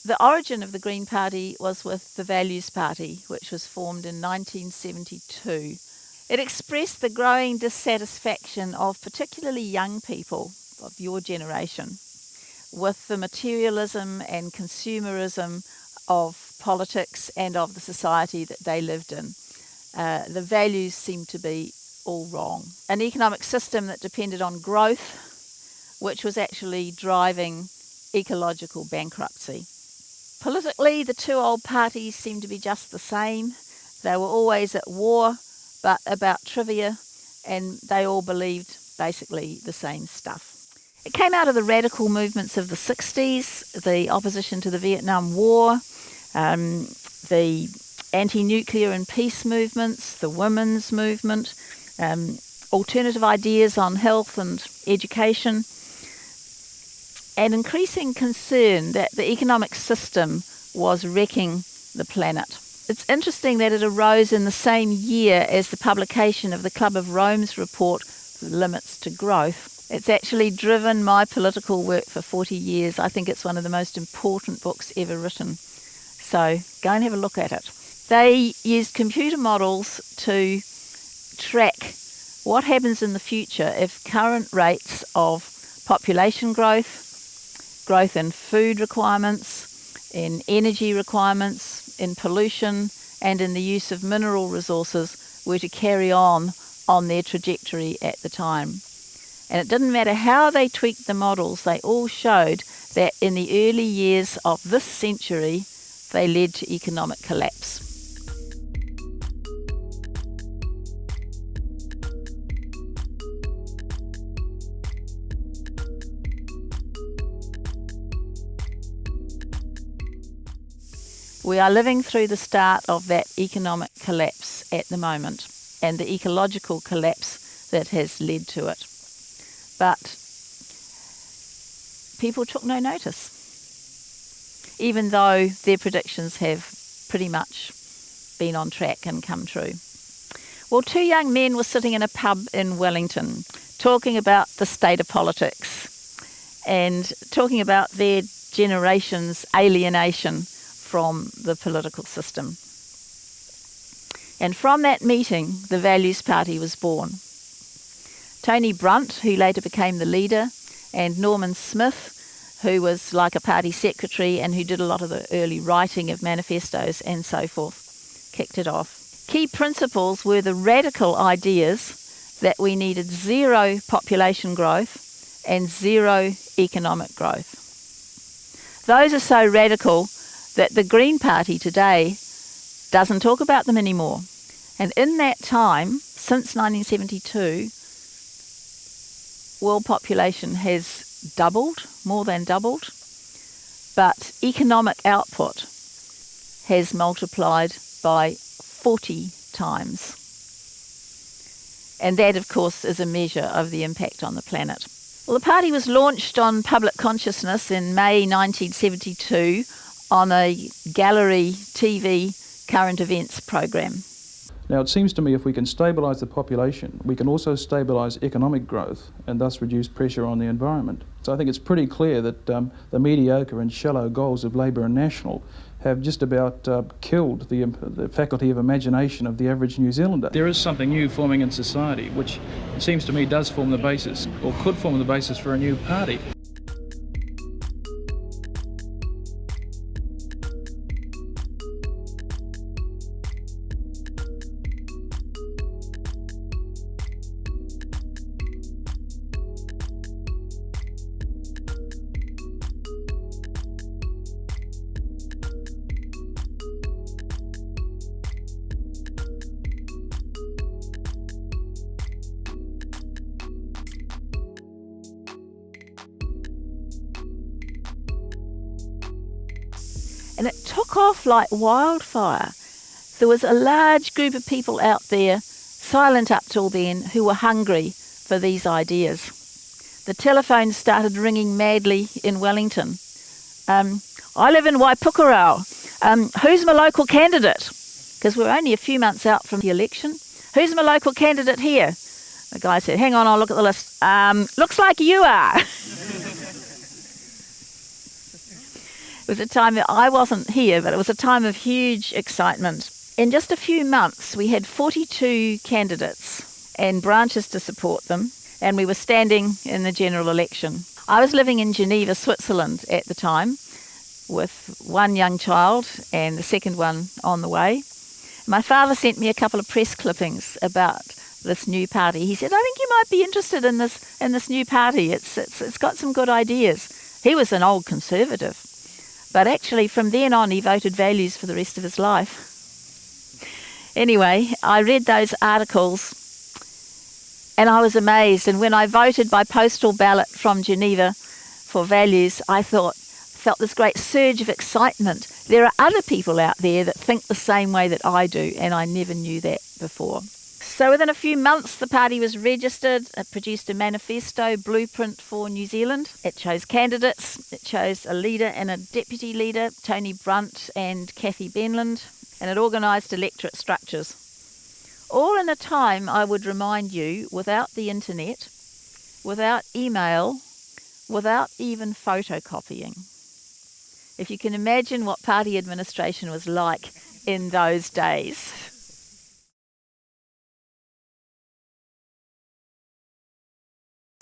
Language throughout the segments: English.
The origin of the Green Party was with the Values Party, which was formed in 1972. It expressed the growing dissatisfaction of particularly young people of your generation with the materialism and consumerism of politics and of the society that they lived in. The values seemed to be all wrong. An economic system that depended on growth, which was actually driving ecological bankruptcy. Politically, the two old parties seemed to be just the same. They were always at war, but about trivia, and they all believed basically the same stuff. It came out of the radical movements of the 60s, the opposition to the Vietnam War, the anti-nuclear and peace movements, the women's movement, alternative ideas on health and education, and increasing concern that the economic system was wrecking the planet. It's interesting that it arose in the same year as the publication of the Club of Rome's report, Limits to Growth. It's actually driven my political work for 40 years. I think it's one of the most important books ever written. So go and have a look at it. They used computer models to track what happens in the future if current rates of population growth in food requirements, in energy requirements, in pollution, and in the use of mineral resources were to carry on their trajectory at the time. And it didn't matter how they tweaked the models, they all showed that in the early years of this century, they led to economic collapse. We are living through the start of that economic collapse at the moment and the ecological collapse that has led to it. But people took no notice, even though their predictions have pretty much been on track and come true. Well, two young men were sitting in a pub in Wellington talking about the state of politics and talking about their generation's alienation from the political system. And from that meeting, the Values Party was born. Tony Brunt, who later became the leader, and Norman Smith, who was like a party secretary and who did a lot of the early writing of manifestos and so forth, kicked it off. Key principles were the radical ideas that we needed zero population growth and zero economic growth. Those are so radical that the Green Party today doesn't talk about them anymore. And in that time, since 1972, world population has doubled, more than doubled, but economic output has multiplied by 40 times. And that, of course, is a measure of the impact on the planet. Well, the party was launched on public consciousness in May 1972 on a gallery TV current events program. Now, it seems to me if we can stabilise the population, we can also stabilise economic growth and thus reduce pressure on the environment. So I think it's pretty clear that the mediocre and shallow goals of Labour and National have just about killed the faculty of imagination of the average New Zealander. There is something new forming in society, which it seems to me does form the basis, or could form the basis for a new party. And it took off like wildfire. There was a large group of people out there, silent up till then, who were hungry for these ideas. The telephones started ringing madly in Wellington. I live in Waipukurau. Who's my local candidate? Because we're only a few months out from the election. Who's my local candidate here? The guy said, hang on, I'll look at the list. Looks like you are. was a time that I wasn't here, but it was a time of huge excitement. In just a few months, we had 42 candidates and branches to support them, and we were standing in the general election. I was living in Geneva, Switzerland at the time, with one young child and the second one on the way. My father sent me a couple of press clippings about this new party. He said, "I think you might be interested in this new party. It's got some good ideas." He was an old conservative, but actually from then on he voted values for the rest of his life. Anyway, I read those articles and I was amazed. And when I voted by postal ballot from Geneva for values, I felt this great surge of excitement. There are other people out there that think the same way that I do, and I never knew that before. So within a few months, the party was registered. It produced a manifesto blueprint for New Zealand. It chose candidates. It chose a leader and a deputy leader, Tony Brunt and Kathy Benland, and it organised electorate structures. All in a time, I would remind you, without the internet, without email, without even photocopying. If you can imagine what party administration was like in those days.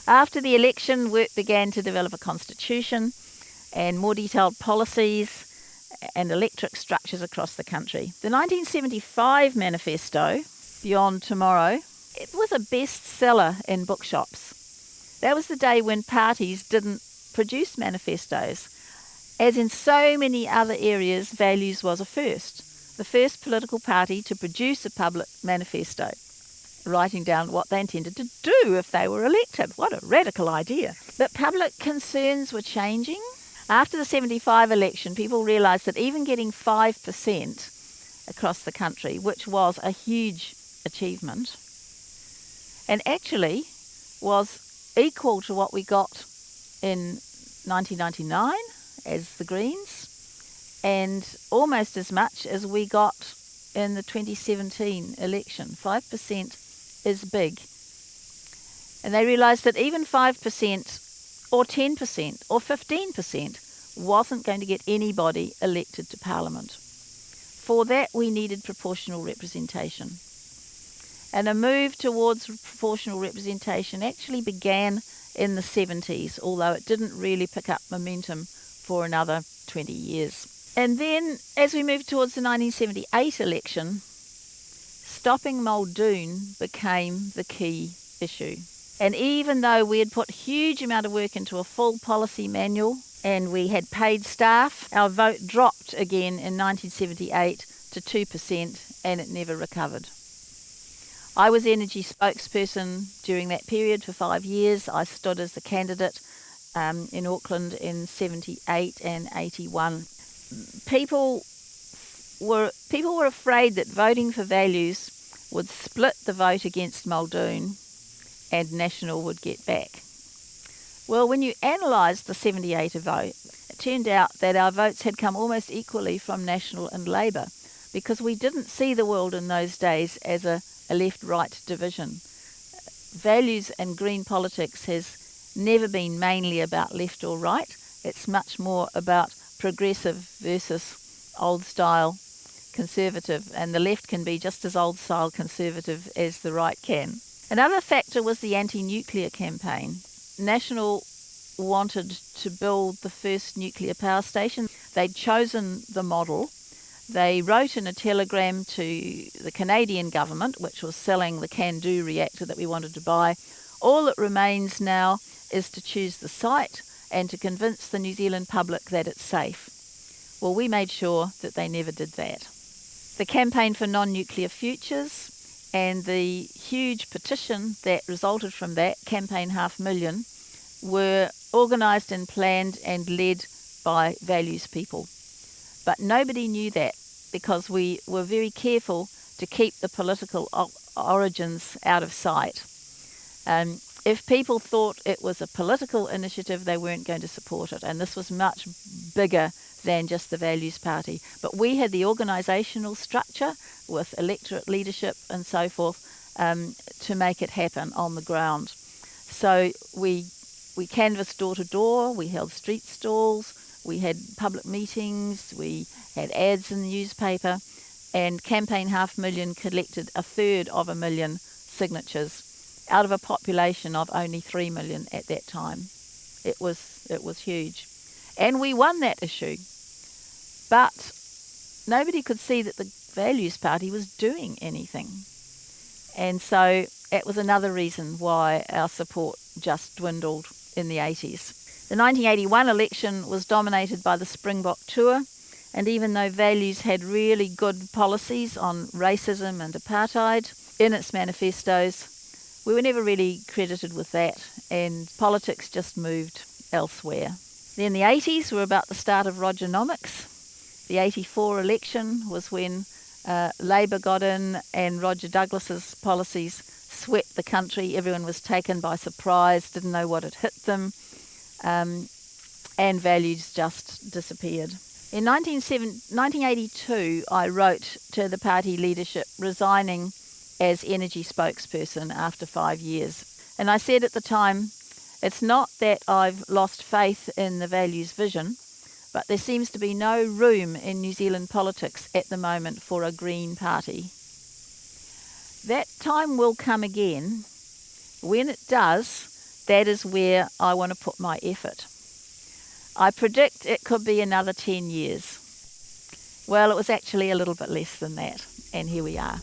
After the election, work began to develop a constitution and more detailed policies and electorate structures across the country. The 1975 manifesto, Beyond Tomorrow, it was a bestseller in bookshops. That was the day when parties didn't produce manifestos. As in so many other areas, values was a first. The first political party to produce a public manifesto, writing down what they intended to do if they were elected. What a radical idea. But public concerns were changing. After the 75 election, people realised that even getting 5% across the country, which was a huge achievement, and actually was equal to what we got in 1999 as the Greens, and almost as much as we got in the 2017 election. 5% is big. And they realised that even 5% or 10% or 15% wasn't going to get anybody elected to Parliament. For that, we needed proportional representation. And a move towards proportional representation actually began in the 70s, although it didn't really pick up momentum for another 20 years. And then, as we moved towards the 1978 election, stopping Muldoon became the key issue. And even though we had put a huge amount of work into a full policy manual and we had paid staff, our vote dropped again in 1978 to 2%, and it never recovered. I was energy spokesperson during that period for 5 years. I stood as the candidate in Auckland in 78 and 81. People were afraid that voting for values would split the vote against Muldoon and National would get back. Well, when you analysed the 78 vote, it turned out that our votes had come almost equally from National and Labour, because we didn't see the world in those days as a left-right division. Values and green politics has never been mainly about left or right. It's much more about progressive versus old-style conservative, and the left can be just as old-style conservative as the right can. Another factor was the anti-nuclear campaign. National wanted to build the first nuclear power station. They'd chosen the model. They wrote in a telegram to the Canadian government, which was selling the CANDU reactor that we wanted to buy. All that remains now is to choose the site and to convince the New Zealand public that it's safe. Well, we made sure that they never did that. The campaign for non-nuclear futures and the huge petition that resulted from that, Campaign 500,000, were organised and planned and led by values people. But nobody knew that, because we were very careful to keep the political origins out of sight. If people thought it was a political initiative, they weren't going to support it. And this was much bigger than just the Values Party. But we had the organisational structure with electorate leadership and so forth to make it happen on the ground. So we canvassed door to door, we held street stalls, We had public meetings, we had ads in the newspaper, and Campaign 500,000 collected 1/3 of a million signatures out of a population of only 3 million at that time. It was huge. And we won that issue. But nobody could see that the Values Party was doing anything. And so it was another reason why our support just dwindled in the 80s. The 1981 election was dominated by the Springbok tour, and even though Values had really good policies on racism and apartheid in its manifestos, we were never really credited with that, and politics just moved elsewhere. Then the 80s were about the start of Rogernomics. The 84 election was when Labour got in and Roger Douglas's policies swept the country. Everyone was taken by surprise, didn't know what had hit them, and Values just disappeared. In 1982, I wrote to the party leadership resigning as energy spokesperson after 5 years. And I said at the time, it's not that I've lost faith in the Values vision, but there seems to be no room in New Zealand politics at the moment for a Green party. That time will come again. When it does, that is where I want to put my effort. I predict it could be another 10 years. Well, it was actually a little bit less than that, and here we are.